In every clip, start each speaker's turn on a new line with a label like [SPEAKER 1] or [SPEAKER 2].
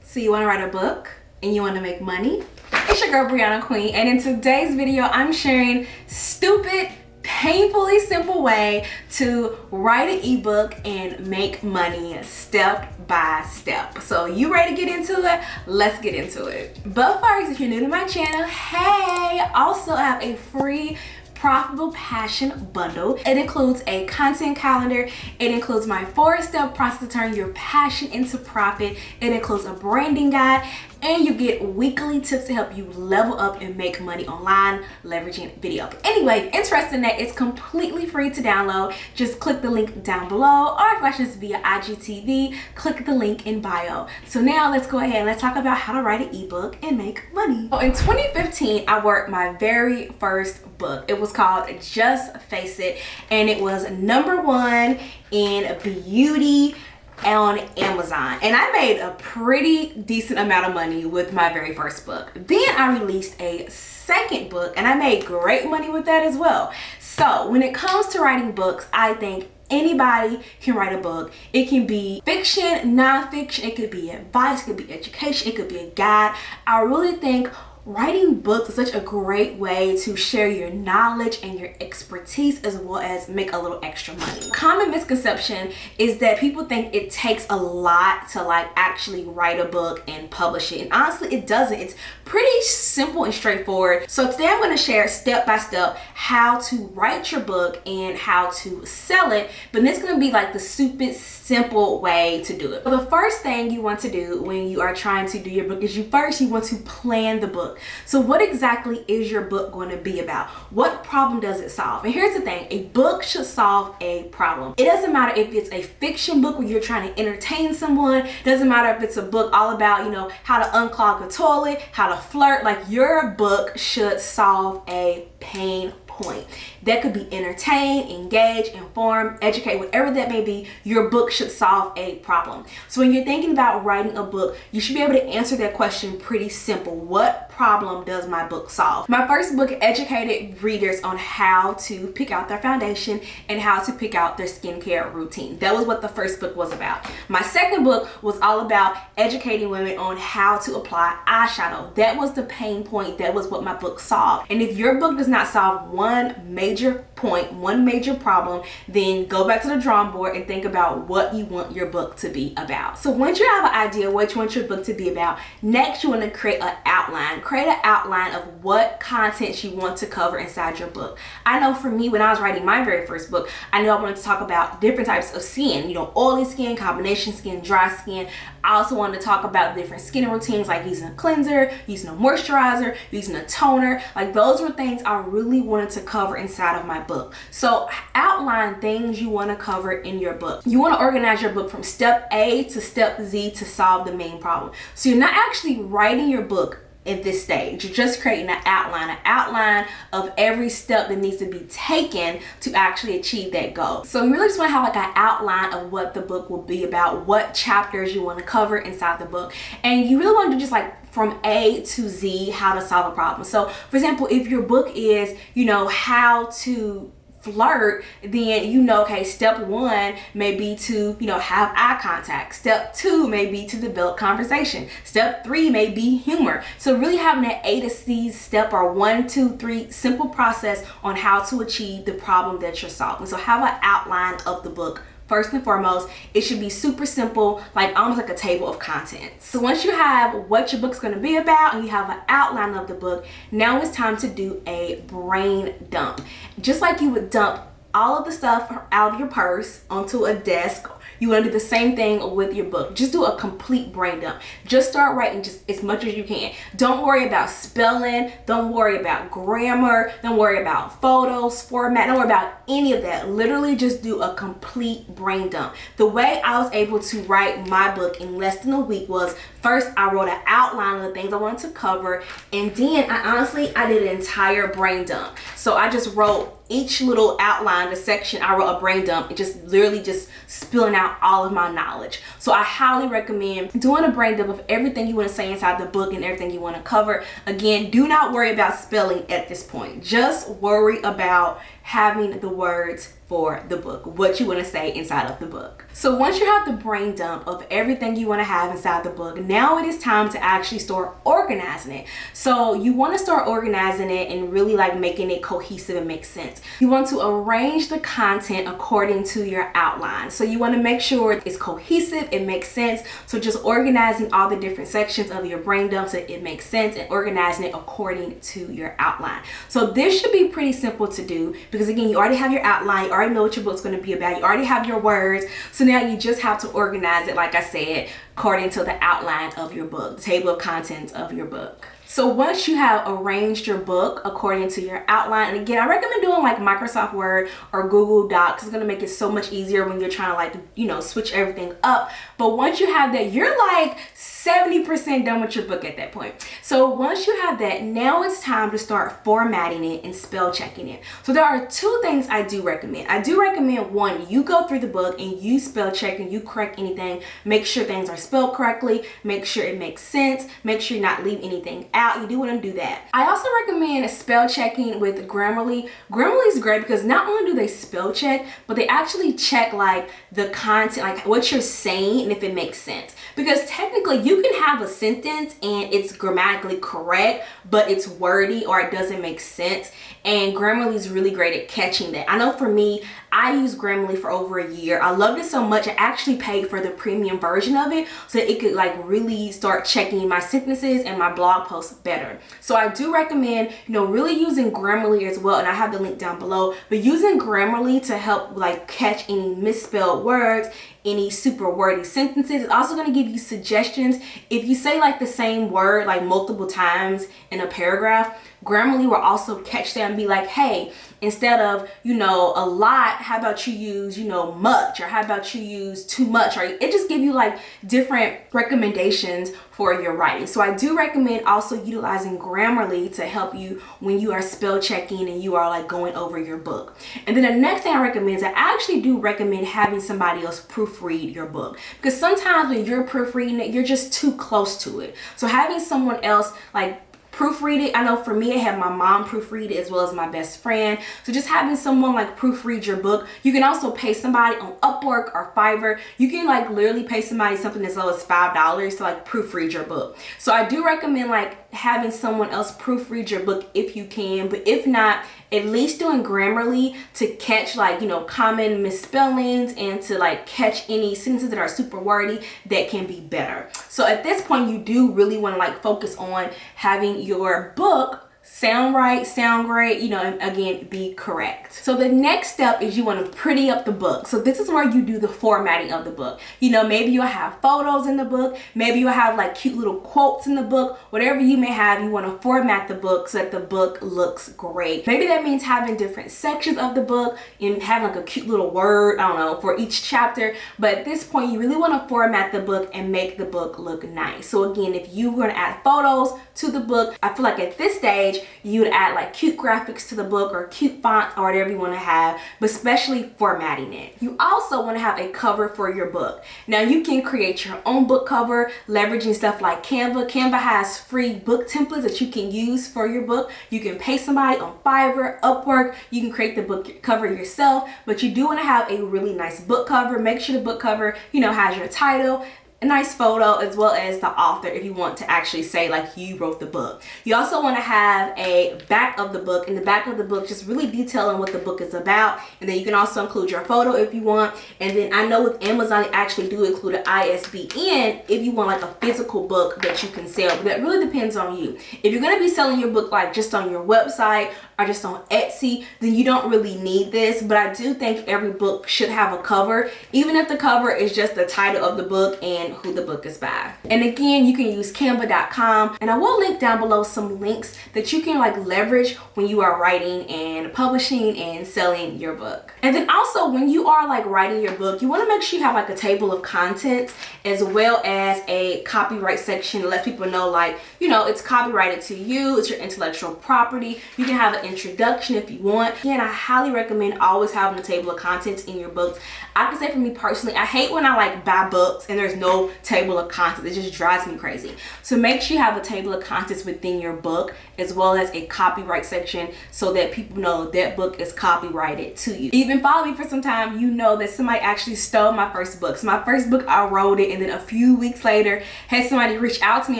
[SPEAKER 1] So you want to write a book and you want to make money? It's your girl Brianna Queen, and in today's video I'm sharing stupid, painfully simple way to write an ebook and make money step by step. So you ready to get into it? Let's get into it. But first, if you're new to my channel, hey, also I have a free profitable passion bundle. It includes a content calendar. It includes my 4-step process to turn your passion into profit. It includes a branding guide, and you get weekly tips to help you level up and make money online leveraging video. Anyway, if interested in that, it's completely free to download. Just click the link down below, or if watch this via IGTV, click the link in bio. So now let's go ahead and let's talk about how to write an ebook and make money. So in 2015, I worked my very first book. It was called Just Face It, and it was #1 in beauty on Amazon, and I made a pretty decent amount of money with my very first book. Then I released a second book and I made great money with that as well. So when it comes to writing books, I think anybody can write a book. It can be fiction, nonfiction, it could be advice, it could be education, it could be a guide. I really think writing books is such a great way to share your knowledge and your expertise, as well as make a little extra money. Common misconception is that people think it takes a lot to actually write a book and publish it, and honestly it doesn't. It's pretty simple and straightforward. So today I'm going to share step by step how to write your book and how to sell it, but it's going to be like the super simple way to do it. So the first thing you want to do when you are trying to do your book is you want to plan the book. So what exactly is your book going to be about? What problem does it solve? And here's the thing, a book should solve a problem. It doesn't matter if it's a fiction book where you're trying to entertain someone. It doesn't matter if it's a book all about, how to unclog a toilet, how to flirt. Your book should solve a pain point. That could be entertain, engage, inform, educate, whatever that may be. Your book should solve a problem. So when you're thinking about writing a book, you should be able to answer that question pretty simple. What problem does my book solve? My first book educated readers on how to pick out their foundation and how to pick out their skincare routine. That was what the first book was about. My second book was all about educating women on how to apply eyeshadow. That was the pain point. That was what my book solved. And if your book does not solve one major point, one major problem, then go back to the drawing board and think about what you want your book to be about. So once you have an idea what you want your book to be about, next you want to create an outline. Create an outline of what content you want to cover inside your book. I know for me, when I was writing my very first book, I knew I wanted to talk about different types of skin, oily skin, combination skin, dry skin. I also wanted to talk about different skin routines, like using a cleanser, using a moisturizer, using a toner. Those were things I really wanted to cover inside of my book. So outline things you want to cover in your book. You want to organize your book from step A to step Z to solve the main problem. So you're not actually writing your book at this stage. You're just creating an outline of every step that needs to be taken to actually achieve that goal. So you really just want to have an outline of what the book will be about, what chapters you want to cover inside the book, and you really want to do just from A to Z how to solve a problem. So for example, if your book is how to flirt, then okay, step 1 may be to have eye contact. Step 2 may be to develop conversation. Step 3 may be humor. So really having that A to Z step, or 1, 2, 3 simple process on how to achieve the problem that you're solving. So have an outline of the book. First and foremost, it should be super simple, almost like a table of contents. So once you have what your book's going to be about and you have an outline of the book, now it's time to do a brain dump. Just like you would dump all of the stuff out of your purse onto a desk, you want to do the same thing with your book. Just do a complete brain dump. Just start writing just as much as you can. Don't worry about spelling. Don't worry about grammar. Don't worry about photos, format. Don't worry about any of that. Literally just do a complete brain dump. The way I was able to write my book in less than a week was, first I wrote an outline of the things I wanted to cover, and then I did an entire brain dump. So I just wrote each little outline, the section, I wrote a brain dump, and just literally just spilling out all of my knowledge. So I highly recommend doing a brain dump of everything you want to say inside the book and everything you want to cover. Again, do not worry about spelling at this point. Just worry about having the words for the book, what you want to say inside of the book. So once you have the brain dump of everything you want to have inside the book, now it is time to actually start organizing it. So you want to start organizing it and really like making it cohesive and make sense. You want to arrange the content according to your outline. So you want to make sure it's cohesive, it makes sense. So just organizing all the different sections of your brain dump so it makes sense, and organizing it according to your outline. So this should be pretty simple to do because again, you already have your outline, you already know what your book's going to be about, you already have your words. So now you just have to organize it, like I said, according to the outline of your book, the table of contents of your book. So once you have arranged your book according to your outline, and again, I recommend doing like Microsoft Word or Google Docs. It's going to make it so much easier when you're trying to like, you know, switch everything up. But once you have that, you're like 70% done with your book at that point. So once you have that, now it's time to start formatting it and spell checking it. So there are two things I do recommend. I do recommend, one, you go through the book and you spell check and you correct anything. Make sure things are spelled correctly. Make sure it makes sense. Make sure you're not leaving anything out. You do want to do that. I also recommend spell checking with Grammarly. Grammarly is great because not only do they spell check, but they actually check like the content, like what you're saying and if it makes sense. Because technically you can have a sentence and it's grammatically correct, but it's wordy or it doesn't make sense. And Grammarly is really great at catching that. I know for me, I used Grammarly for over a year. I loved it so much, I actually paid for the premium version of it so it could like really start checking my sentences and my blog posts better. So I do recommend, you know, really using Grammarly as well, and I have the link down below, but using Grammarly to help like catch any misspelled words, any super wordy sentences. It's also going to give you suggestions. If you say like the same word like multiple times in a paragraph, Grammarly will also catch that and be like, hey, instead of, you know, a lot, how about you use, you know, much, or how about you use too much, or it just give you like different recommendations for your writing. So I do recommend also utilizing Grammarly to help you when you are spell checking and you are like going over your book. And then the next thing I recommend is I actually do recommend having somebody else proofread your book, because sometimes when you're proofreading it, you're just too close to it. So having someone else like proofread it. I know for me, I had my mom proofread it as well as my best friend. So just having someone like proofread your book. You can also pay somebody on Upwork or Fiverr. You can like literally pay somebody something as low as $5 to like proofread your book. So I do recommend like having someone else proofread your book if you can, but if not, at least doing Grammarly to catch like, you know, common misspellings and to like catch any sentences that are super wordy that can be better. So at this point, you do really want to like focus on having your book sound right, sound great, you know, and again, be correct. So the next step is you want to pretty up the book. So this is where you do the formatting of the book. You know, maybe you'll have photos in the book, maybe you'll have like cute little quotes in the book, whatever you may have, you want to format the book so that the book looks great. Maybe that means having different sections of the book and having like a cute little word, I don't know, for each chapter. But at this point, you really want to format the book and make the book look nice. So again, if you were to add photos to the book, I feel like at this stage, you would add like cute graphics to the book or cute fonts or whatever you want to have, but especially formatting it. You also want to have a cover for your book. Now you can create your own book cover, leveraging stuff like Canva. Canva has free book templates that you can use for your book. You can pay somebody on Fiverr, Upwork. You can create the book cover yourself, but you do want to have a really nice book cover. Make sure the book cover, you know, has your title, a nice photo, as well as the author if you want to actually say like you wrote the book. You also want to have a back of the book, and the back of the book just really detailing what the book is about, and then you can also include your photo if you want. And then I know with Amazon they actually do include an ISBN if you want like a physical book that you can sell, but that really depends on you. If you're going to be selling your book like just on your website or just on Etsy, then you don't really need this, but I do think every book should have a cover, even if the cover is just the title of the book and who the book is by. And again, you can use canva.com, and I will link down below some links that you can like leverage when you are writing and publishing and selling your book. And then also when you are like writing your book, you want to make sure you have like a table of contents as well as a copyright section that lets people know, like, you know, it's copyrighted to you, it's your intellectual property. You can have an introduction if you want. Again, I highly recommend always having a table of contents in your books. I can say for me personally, I hate when I like buy books and there's no table of contents. It just drives me crazy. So make sure you have a table of contents within your book as well as a copyright section so that people know that book is copyrighted to you. Even follow me for some time, you know that somebody actually stole my first book. So my first book, I wrote it, and then a few weeks later had somebody reach out to me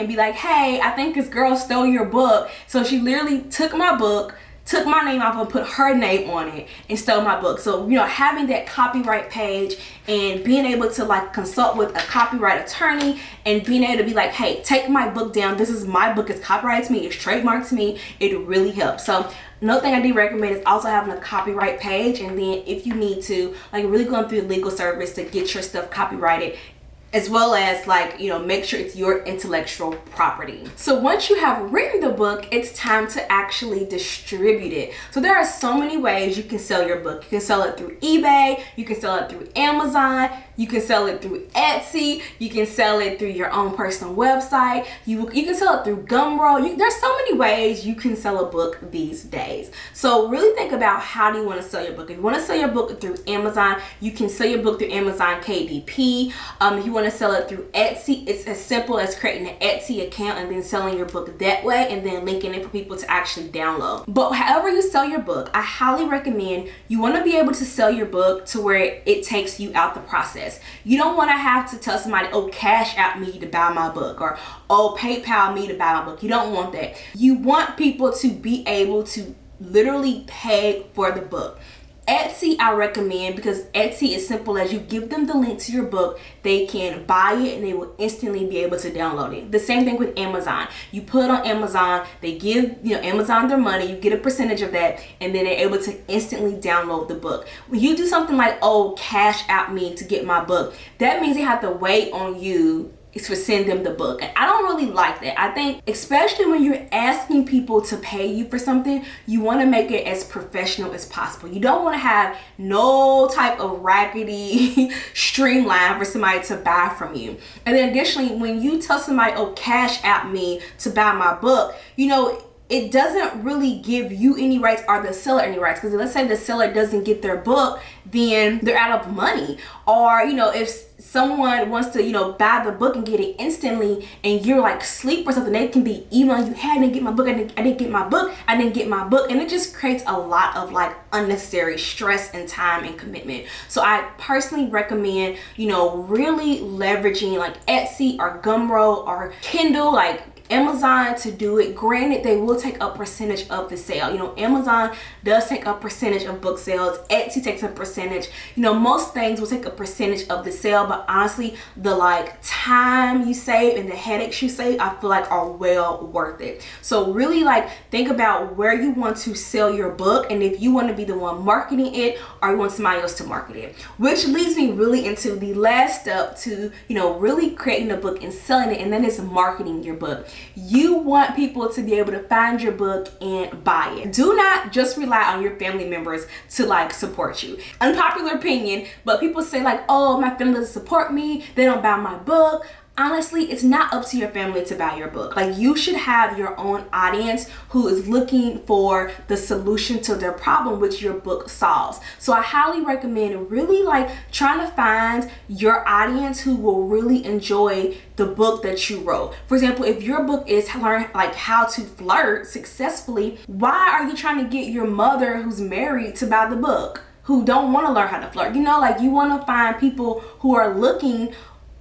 [SPEAKER 1] and be like, hey, I think this girl stole your book. So she literally took my book, took my name off and put her name on it and stole my book. So, you know, having that copyright page and being able to like consult with a copyright attorney and being able to be like, hey, take my book down, this is my book, it's copyrighted to me, it's trademarked to me, it really helps. So another thing I do recommend is also having a copyright page, and then if you need to, like, really going through the legal service to get your stuff copyrighted, as well as, like, you know, make sure it's your intellectual property. So once you have written the book, it's time to actually distribute it. So there are so many ways you can sell your book. You can sell it through eBay, you can sell it through Amazon, you can sell it through Etsy, you can sell it through your own personal website, you can sell it through Gumroad. There's so many ways you can sell a book these days. So really think about, how do you want to sell your book? If you want to sell your book through Amazon, you can sell your book through Amazon KDP. If you want to sell it through Etsy, it's as simple as creating an Etsy account and then selling your book that way and then linking it for people to actually download. But however you sell your book, I highly recommend you want to be able to sell your book to where it takes you out the process. You don't want to have to tell somebody, oh, cash out me to buy my book, or oh, PayPal me to buy my book. You don't want that. You want people to be able to literally pay for the book. Etsy I recommend, because Etsy is simple as you give them the link to your book, they can buy it and they will instantly be able to download it. The same thing with Amazon. You put it on Amazon, they give, you know, Amazon their money, you get a percentage of that, and then they're able to instantly download the book. When you do something like, oh, cash out me to get my book, that means they have to wait on you to send them the book. And I don't really like that. I think, especially when you're asking people to pay you for something, you want to make it as professional as possible. You don't want to have no type of raggedy streamline for somebody to buy from you. And then additionally, when you tell somebody, oh, cash out me to buy my book, you know, it doesn't really give you any rights or the seller any rights. Because let's say the seller doesn't get their book, then they're out of money. Or, you know, if someone wants to, you know, buy the book and get it instantly and you're like asleep or something, they can be emailing you, hey, I didn't get my book, I didn't get my book, I didn't get my book. And it just creates a lot of like unnecessary stress and time and commitment. So I personally recommend, you know, really leveraging like Etsy or Gumroad or Kindle, like Amazon, to do it. Granted, they will take a percentage of the sale. You know, Amazon does take a percentage of book sales. Etsy takes a percentage. You know, most things will take a percentage of the sale, but honestly, the like time you save and the headaches you save, I feel like are well worth it. So really like think about where you want to sell your book, and if you want to be the one marketing it or you want somebody else to market it. Which leads me really into the last step to, you know, really creating a book and selling it, and then it's marketing your book. You want people to be able to find your book and buy it. Do not just rely on your family members to like support you. Unpopular opinion, but people say like, oh, my family doesn't support me, they don't buy my book. Honestly, it's not up to your family to buy your book. Like, you should have your own audience who is looking for the solution to their problem, which your book solves. So I highly recommend really like trying to find your audience who will really enjoy the book that you wrote. For example, if your book is learn like how to flirt successfully, why are you trying to get your mother who's married to buy the book, who don't want to learn how to flirt? You know, like you want to find people who are looking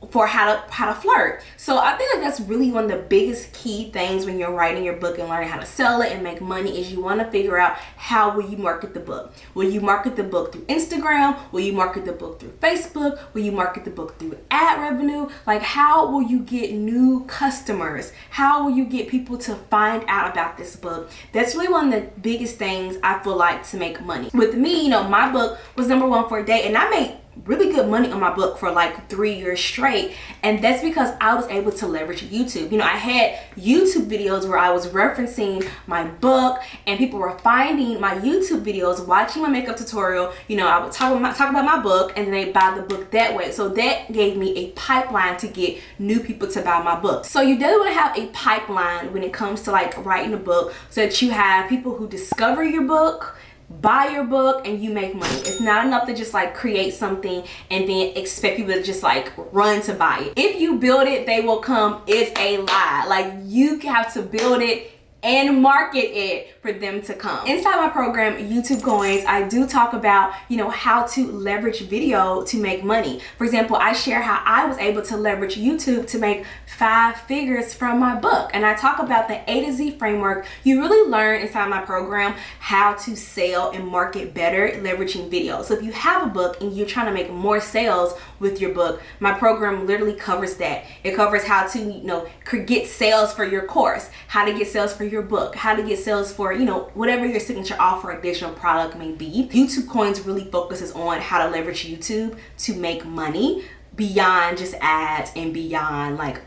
[SPEAKER 1] for how to flirt. So I think like that's really one of the biggest key things when you're writing your book and learning how to sell it and make money, is you want to figure out, how will you market the book? Will you market the book through Instagram? Will you market the book through Facebook? Will you market the book through ad revenue? Like, how will you get new customers? How will you get people to find out about this book? That's really one of the biggest things I feel like to make money. With me, you know, my book was #1 for a day, and I made really good money on my book for like 3 years straight. And that's because I was able to leverage YouTube. You know, I had YouTube videos where I was referencing my book, and people were finding my YouTube videos, watching my makeup tutorial. You know, I would talk about my book, and then they buy the book that way. So that gave me a pipeline to get new people to buy my book. So you definitely want to have a pipeline when it comes to like writing a book, so that you have people who discover your book, buy your book, and you make money. It's not enough to just like create something and then expect people to just like run to buy it. If you build it, they will come is a lie. Like, you have to build it and market it for them to come. Inside my program, YouTube Coins, I do talk about, you know, how to leverage video to make money. For example, I share how I was able to leverage YouTube to make 5 figures from my book. And I talk about the A to Z framework. You really learn inside my program how to sell and market better leveraging video. So if you have a book and you're trying to make more sales with your book, my program literally covers that. It covers how to, you know, get sales for your course, how to get sales for your book, how to get sales for, you know, whatever your signature offer or digital product may be. YouTube Coins really focuses on how to leverage YouTube to make money beyond just ads and beyond like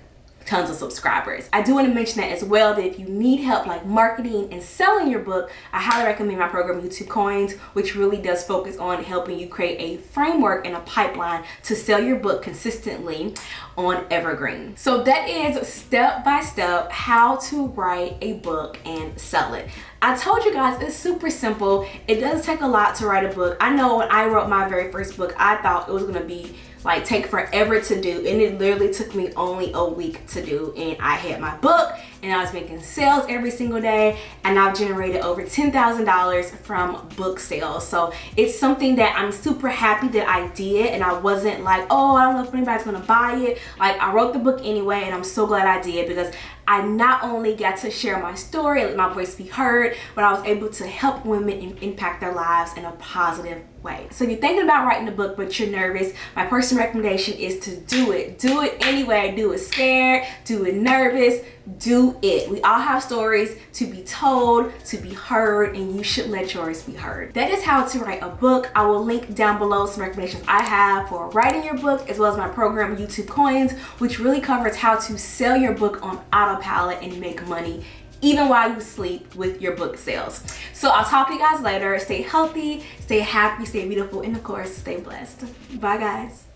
[SPEAKER 1] tons of subscribers. I do want to mention that as well, that if you need help like marketing and selling your book, I highly recommend my program YouTube Coins, which really does focus on helping you create a framework and a pipeline to sell your book consistently on Evergreen. So that is step by step how to write a book and sell it. I told you guys it's super simple. It doesn't take a lot to write a book. I know when I wrote my very first book, I thought it was gonna be like take forever to do, and it literally took me only a week to do, and I had my book and I was making sales every single day, and I've generated over $10,000 from book sales. So it's something that I'm super happy that I did, and I wasn't like, oh, I don't know if anybody's gonna buy it. Like, I wrote the book anyway, and I'm so glad I did, because I not only got to share my story, let my voice be heard, but I was able to help women and impact their lives in a positive way. So if you're thinking about writing a book but you're nervous, my personal recommendation is to do it. Do it anyway. Do it scared, do it nervous, do it. We all have stories to be told, to be heard, and you should let yours be heard. That is how to write a book. I will link down below some recommendations I have for writing your book, as well as my program YouTube Coins, which really covers how to sell your book on autopilot and make money even while you sleep with your book sales. So I'll talk to you guys later. Stay healthy, stay happy, stay beautiful, and of course, stay blessed. Bye guys.